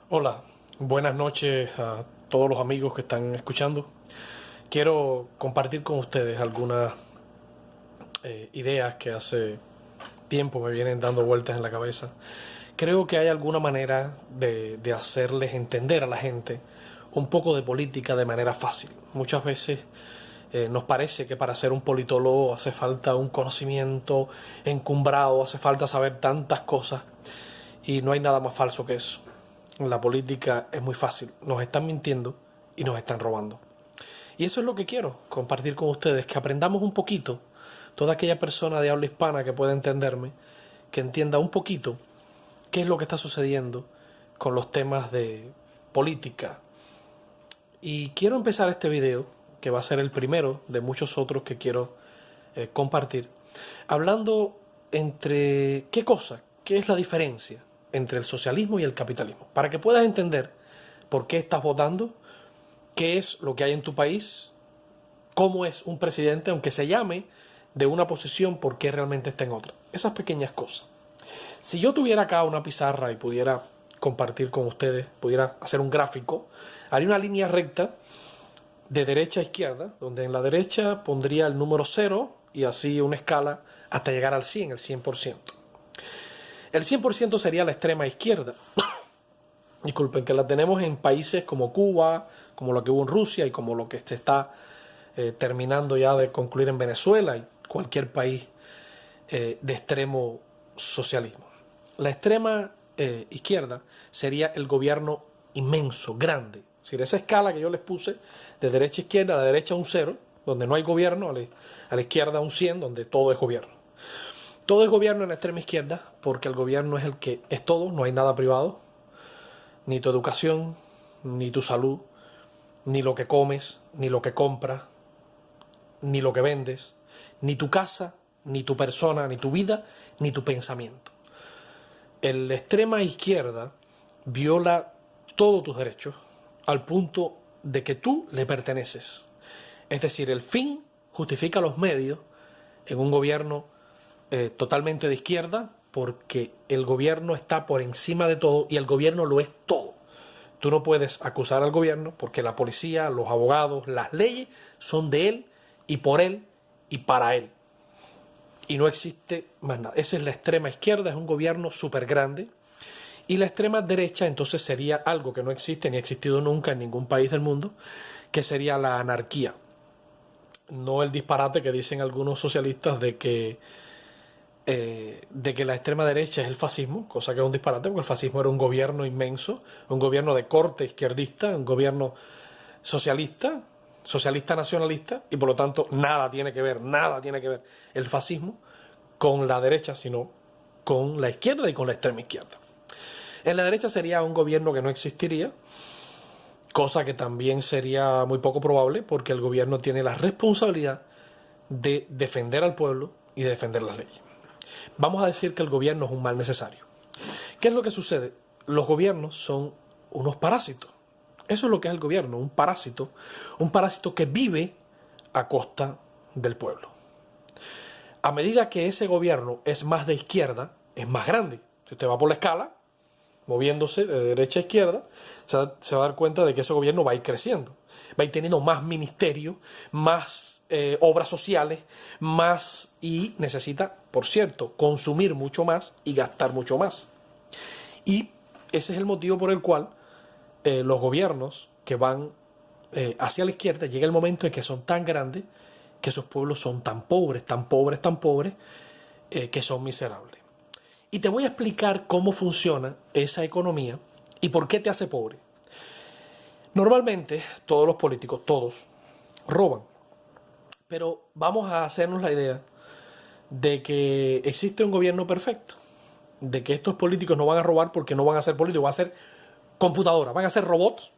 Hola, buenas noches a todos los amigos que están escuchando. Quiero compartir con ustedes algunas ideas que hace tiempo me vienen dando vueltas en la cabeza. Creo que hay alguna manera de hacerles entender a la gente un poco de política de manera fácil. Muchas veces nos parece que para ser un politólogo hace falta un conocimiento encumbrado, hace falta saber tantas cosas y no hay nada más falso que eso. La política es muy fácil, nos están mintiendo y nos están robando. Y eso es lo que quiero compartir con ustedes, que aprendamos un poquito, toda aquella persona de habla hispana que pueda entenderme, que entienda un poquito qué es lo que está sucediendo con los temas de política. Y quiero empezar este video, que va a ser el primero de muchos otros que quiero compartir, hablando entre qué es la diferencia entre el socialismo y el capitalismo, para que puedas entender por qué estás votando, qué es lo que hay en tu país, cómo es un presidente, aunque se llame de una posición, por qué realmente está en otra. Esas pequeñas cosas. Si yo tuviera acá una pizarra y pudiera compartir con ustedes, pudiera hacer un gráfico, haría una línea recta de derecha a izquierda, donde en la derecha pondría el número 0 y así una escala hasta llegar al 100, el 100%. El 100% sería la extrema izquierda. Disculpen, que la tenemos en países como Cuba, como lo que hubo en Rusia y como lo que se está terminando ya de concluir en Venezuela y cualquier país de extremo socialismo. La extrema izquierda sería el gobierno inmenso, grande. Es decir, esa escala que yo les puse de derecha a izquierda, a la derecha un 0, donde no hay gobierno, a la izquierda un 100, donde todo es gobierno. Todo es gobierno en la extrema izquierda, porque el gobierno es el que es todo, no hay nada privado, ni tu educación, ni tu salud, ni lo que comes, ni lo que compras, ni lo que vendes, ni tu casa, ni tu persona, ni tu vida, ni tu pensamiento. La extrema izquierda viola todos tus derechos al punto de que tú le perteneces. Es decir, el fin justifica los medios en un gobierno totalmente de izquierda, porque el gobierno está por encima de todo y el gobierno lo es todo. Tú no puedes acusar al gobierno porque la policía, los abogados, las leyes son de él y por él y para él. Y no existe más nada. Esa es la extrema izquierda, es un gobierno súper grande. Y la extrema derecha entonces sería algo que no existe ni ha existido nunca en ningún país del mundo, que sería la anarquía. No el disparate que dicen algunos socialistas de que la extrema derecha es el fascismo, cosa que es un disparate, porque el fascismo era un gobierno inmenso, un gobierno de corte izquierdista, un gobierno socialista, socialista nacionalista, y por lo tanto nada tiene que ver el fascismo con la derecha, sino con la izquierda y con la extrema izquierda. En la derecha sería un gobierno que no existiría, cosa que también sería muy poco probable, porque el gobierno tiene la responsabilidad de defender al pueblo y de defender las leyes. Vamos a decir que el gobierno es un mal necesario. ¿Qué es lo que sucede? Los gobiernos son unos parásitos. Eso es lo que es el gobierno, un parásito que vive a costa del pueblo. A medida que ese gobierno es más de izquierda, es más grande. Si usted va por la escala, moviéndose de derecha a izquierda, se va a dar cuenta de que ese gobierno va a ir creciendo. Va a ir teniendo más ministerios, más obras sociales, más, y necesita, por cierto, consumir mucho más y gastar mucho más. Y ese es el motivo por el cual los gobiernos que van hacia la izquierda, llega el momento en que son tan grandes que esos pueblos son tan pobres, tan pobres, tan pobres, que son miserables. Y te voy a explicar cómo funciona esa economía y por qué te hace pobre. Normalmente, todos los políticos, todos, roban. Pero vamos a hacernos la idea de que existe un gobierno perfecto, de que estos políticos no van a robar porque no van a ser políticos, van a ser computadoras, van a ser robots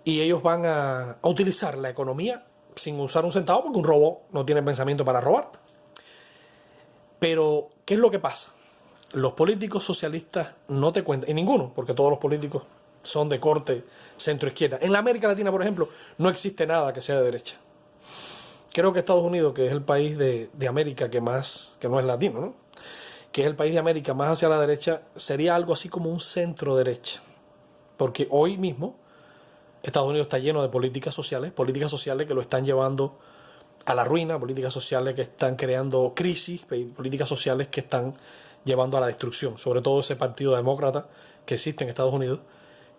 y ellos van a utilizar la economía sin usar un centavo porque un robot no tiene pensamiento para robar. Pero, ¿qué es lo que pasa? Los políticos socialistas no te cuentan, y ninguno, porque todos los políticos son de corte centro-izquierda. En la América Latina, por ejemplo, no existe nada que sea de derecha. Creo que Estados Unidos, que es el país de América que más, que no es latino, ¿no? Que es el país de América más hacia la derecha, sería algo así como un centro-derecha. Porque hoy mismo Estados Unidos está lleno de políticas sociales que lo están llevando a la ruina, políticas sociales que están creando crisis, políticas sociales que están llevando a la destrucción. Sobre todo ese partido demócrata que existe en Estados Unidos,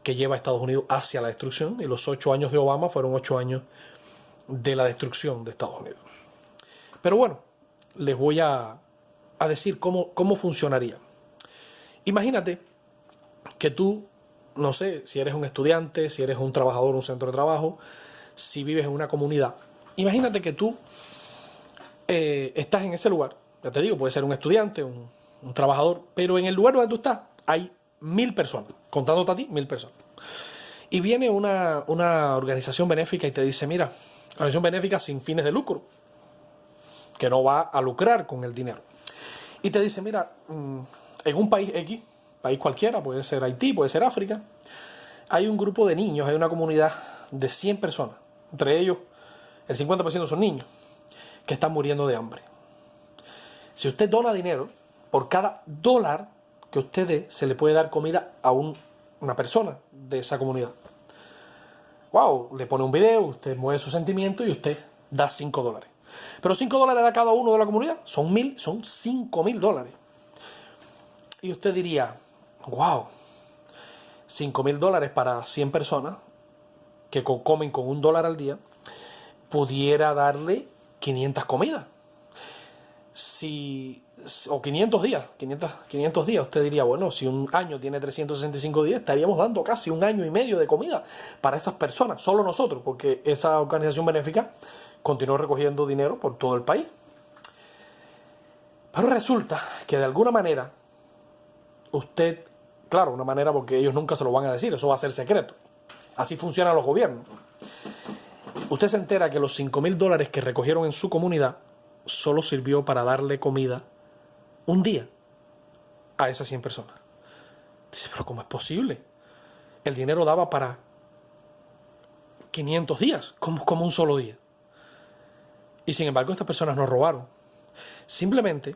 que lleva a Estados Unidos hacia la destrucción. Y los 8 años de Obama fueron 8 años de la destrucción de Estados Unidos. Pero bueno, les voy a decir cómo funcionaría. Imagínate que tú, no sé, si eres un estudiante, si eres un trabajador en un centro de trabajo, si vives en una comunidad. Imagínate que tú estás en ese lugar. Ya te digo, puede ser un estudiante, un trabajador, pero en el lugar donde tú estás hay 1000 personas, contándote a ti, 1000 personas. Y viene una organización benéfica y te dice, mira, organización benéfica sin fines de lucro, que no va a lucrar con el dinero. Y te dice, mira, en un país X, país cualquiera, puede ser Haití, puede ser África, hay un grupo de niños, hay una comunidad de 100 personas, entre ellos el 50% son niños, que están muriendo de hambre. Si usted dona dinero, por cada dólar que usted dé, se le puede dar comida a una persona de esa comunidad. Wow, le pone un video, usted mueve su sentimiento y usted da $5. Pero $5 a cada uno de la comunidad, son $5.000. Y usted diría, wow, $5.000 para 100 personas que comen con $1 al día, pudiera darle 500 comidas. O 500 días, 500 días, usted diría, bueno, si un año tiene 365 días, estaríamos dando casi 1 año y medio de comida para esas personas, solo nosotros, porque esa organización benéfica continuó recogiendo dinero por todo el país. Pero resulta que de alguna manera, usted, claro, una manera porque ellos nunca se lo van a decir, eso va a ser secreto. Así funcionan los gobiernos. Usted se entera que los $5.000 que recogieron en su comunidad solo sirvió para darle comida un día a esas 100 personas. Dice, pero ¿cómo es posible? El dinero daba para 500 días, como un solo día. Y sin embargo, estas personas no robaron. Simplemente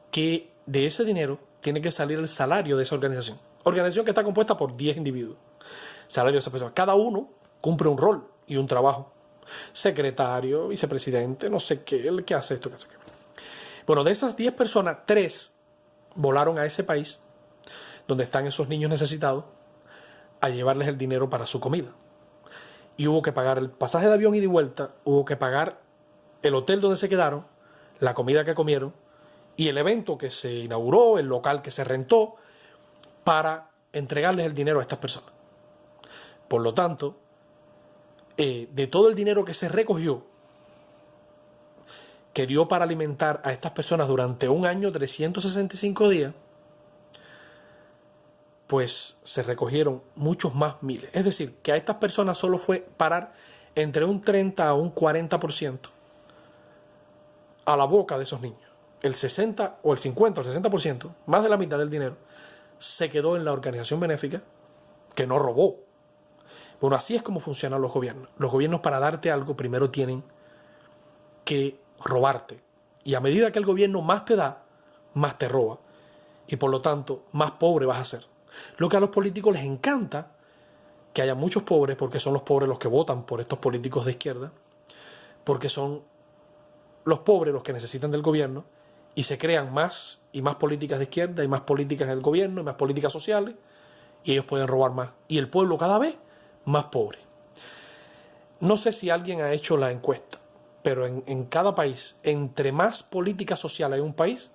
que de ese dinero tiene que salir el salario de esa organización. Organización que está compuesta por 10 individuos. Salario de esa persona. Cada uno cumple un rol y un trabajo. Secretario, vicepresidente, no sé qué, el que hace esto, que hace aquello. Bueno, de esas 10 personas, 3 volaron a ese país donde están esos niños necesitados a llevarles el dinero para su comida. Y hubo que pagar el pasaje de avión ida y vuelta, hubo que pagar el hotel donde se quedaron, la comida que comieron y el evento que se inauguró, el local que se rentó para entregarles el dinero a estas personas. Por lo tanto, de todo el dinero que se recogió, que dio para alimentar a estas personas durante un año, 365 días, pues se recogieron muchos más miles. Es decir, que a estas personas solo fue parar entre un 30 a un 40% a la boca de esos niños. El 60 o el 50 o el 60%, más de la mitad del dinero, se quedó en la organización benéfica que no robó. Bueno, así es como funcionan los gobiernos. Los gobiernos, para darte algo, primero tienen que robarte. Y a medida que el gobierno más te da, más te roba. Y por lo tanto, más pobre vas a ser. Lo que a los políticos les encanta, que haya muchos pobres, porque son los pobres los que votan por estos políticos de izquierda, porque son los pobres los que necesitan del gobierno, y se crean más y más políticas de izquierda, y más políticas en el gobierno, y más políticas sociales, y ellos pueden robar más. Y el pueblo cada vez más pobre. No sé si alguien ha hecho la encuesta, pero en cada país, entre más política social hay un país,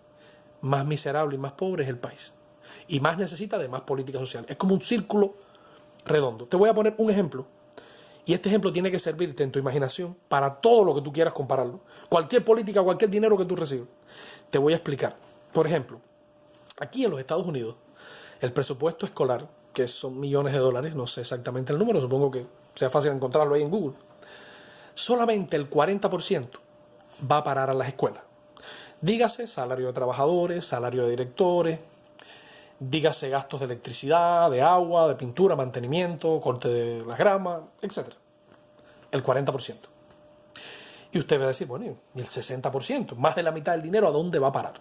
más miserable y más pobre es el país. Y más necesita de más política social. Es como un círculo redondo. Te voy a poner un ejemplo. Y este ejemplo tiene que servirte en tu imaginación para todo lo que tú quieras compararlo. Cualquier política, cualquier dinero que tú recibas. Te voy a explicar. Por ejemplo, aquí en los Estados Unidos, el presupuesto escolar, que son millones de dólares, no sé exactamente el número, supongo que sea fácil encontrarlo ahí en Google, solamente el 40% va a parar a las escuelas. Dígase salario de trabajadores, salario de directores, dígase gastos de electricidad, de agua, de pintura, mantenimiento, corte de las gramas, etc. El 40%. Y usted va a decir, bueno, ¿y el 60%? Más de la mitad del dinero, ¿a dónde va a parar?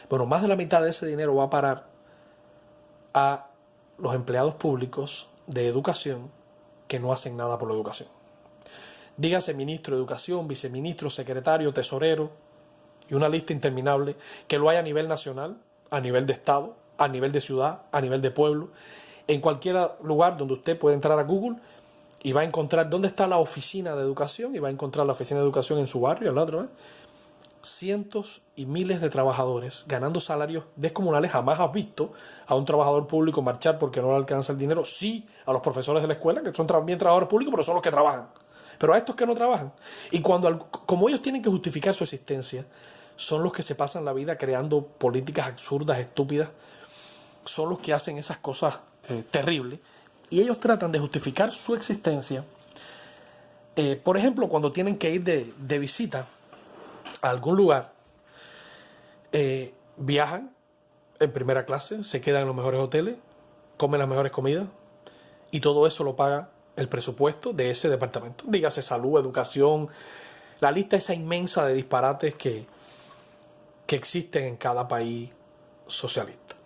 Bueno, más de la mitad de ese dinero va a parar a los empleados públicos, de educación que no hacen nada por la educación. Dígase ministro de educación, viceministro, secretario, tesorero y una lista interminable, que lo hay a nivel nacional, a nivel de estado, a nivel de ciudad, a nivel de pueblo, en cualquier lugar donde usted puede entrar a Google y va a encontrar dónde está la oficina de educación, y va a encontrar la oficina de educación en su barrio, al otro, cientos y miles de trabajadores ganando salarios descomunales. Jamás has visto a un trabajador público marchar porque no le alcanza el dinero. Sí, a los profesores de la escuela, que son también trabajadores públicos, pero son los que trabajan. Pero a estos que no trabajan. Y como ellos tienen que justificar su existencia, son los que se pasan la vida creando políticas absurdas, estúpidas. Son los que hacen esas cosas terribles. Y ellos tratan de justificar su existencia. Por ejemplo, cuando tienen que ir de visita a algún lugar, viajan en primera clase, se quedan en los mejores hoteles, comen las mejores comidas, y todo eso lo paga el presupuesto de ese departamento. Dígase salud, educación, la lista esa inmensa de disparates que existen en cada país socialista.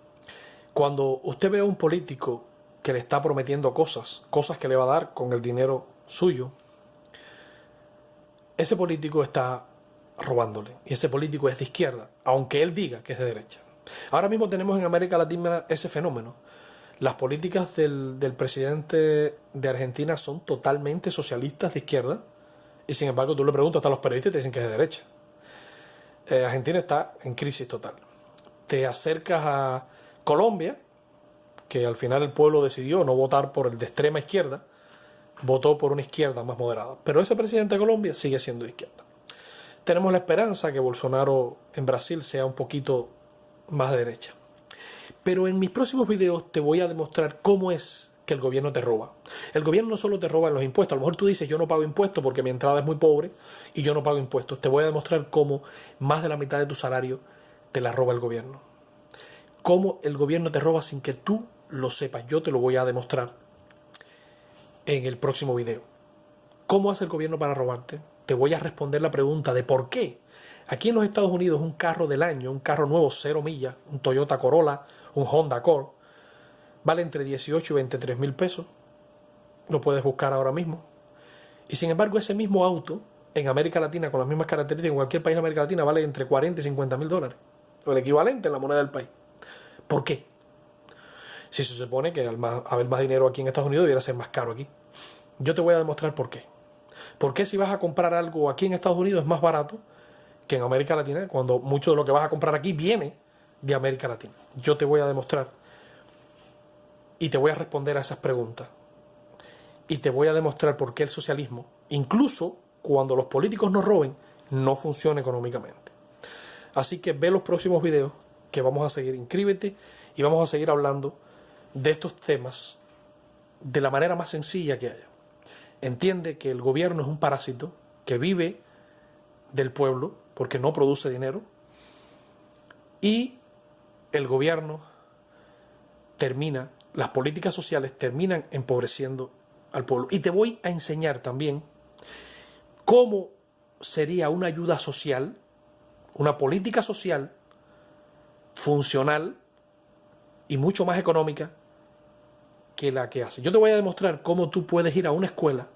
Cuando usted ve a un político que le está prometiendo cosas que le va a dar con el dinero suyo, ese político está robándole, y ese político es de izquierda, aunque él diga que es de derecha. Ahora mismo tenemos en América Latina ese fenómeno. Las políticas del presidente de Argentina son totalmente socialistas de izquierda, y sin embargo tú le preguntas a los periodistas y te dicen que es de derecha. Argentina está en crisis total. Te acercas a Colombia, que al final el pueblo decidió no votar por el de extrema izquierda, votó por una izquierda más moderada. Pero ese presidente de Colombia sigue siendo de izquierda. Tenemos la esperanza que Bolsonaro en Brasil sea un poquito más de derecha. Pero en mis próximos videos te voy a demostrar cómo es que el gobierno te roba. El gobierno no solo te roba en los impuestos. A lo mejor tú dices, yo no pago impuestos porque mi entrada es muy pobre y yo no pago impuestos. Te voy a demostrar cómo más de la mitad de tu salario te la roba el gobierno. Cómo el gobierno te roba sin que tú lo sepas. Yo te lo voy a demostrar en el próximo video. ¿Cómo hace el gobierno para robarte? Te voy a responder la pregunta de por qué. Aquí en los Estados Unidos un carro del año, un carro nuevo 0 millas, un Toyota Corolla, un Honda Accord, vale entre 18 y 23 mil pesos. Lo puedes buscar ahora mismo. Y sin embargo ese mismo auto en América Latina, con las mismas características, en cualquier país de América Latina, vale entre 40 y 50 mil dólares. O el equivalente en la moneda del país. ¿Por qué? Si se supone que al haber más dinero aquí en Estados Unidos debería ser más caro aquí. Yo te voy a demostrar por qué. ¿Por qué si vas a comprar algo aquí en Estados Unidos es más barato que en América Latina, cuando mucho de lo que vas a comprar aquí viene de América Latina? Yo te voy a demostrar y te voy a responder a esas preguntas. Y te voy a demostrar por qué el socialismo, incluso cuando los políticos nos roben, no funciona económicamente. Así que ve los próximos videos que vamos a seguir. Inscríbete y vamos a seguir hablando de estos temas de la manera más sencilla que haya. Entiende que el gobierno es un parásito que vive del pueblo porque no produce dinero, y el gobierno las políticas sociales terminan empobreciendo al pueblo. Y te voy a enseñar también cómo sería una ayuda social, una política social funcional y mucho más económica que la que hace. Yo te voy a demostrar cómo tú puedes ir a una escuela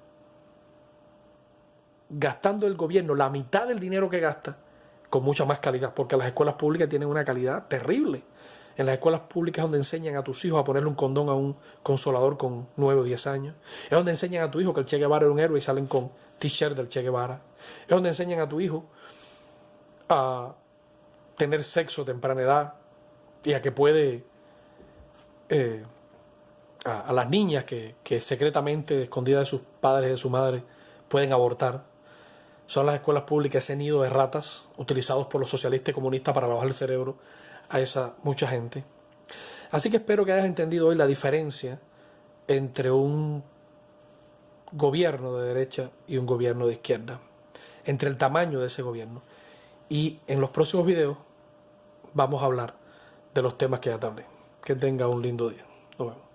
gastando el gobierno la mitad del dinero que gasta con mucha más calidad, porque las escuelas públicas tienen una calidad terrible. En las escuelas públicas es donde enseñan a tus hijos a ponerle un condón a un consolador con 9 o 10 años. Es donde enseñan a tu hijo que el Che Guevara era un héroe y salen con t-shirt del Che Guevara. Es donde enseñan a tu hijo a tener sexo a temprana edad y a que puede... a las niñas que secretamente, escondidas de sus padres y de su madre, pueden abortar. Son las escuelas públicas ese nido de ratas utilizados por los socialistas y comunistas para lavar el cerebro a esa mucha gente. Así que espero que hayas entendido hoy la diferencia entre un gobierno de derecha y un gobierno de izquierda, entre el tamaño de ese gobierno. Y en los próximos videos vamos a hablar de los temas que ya te hablé. Que tenga un lindo día. Nos vemos.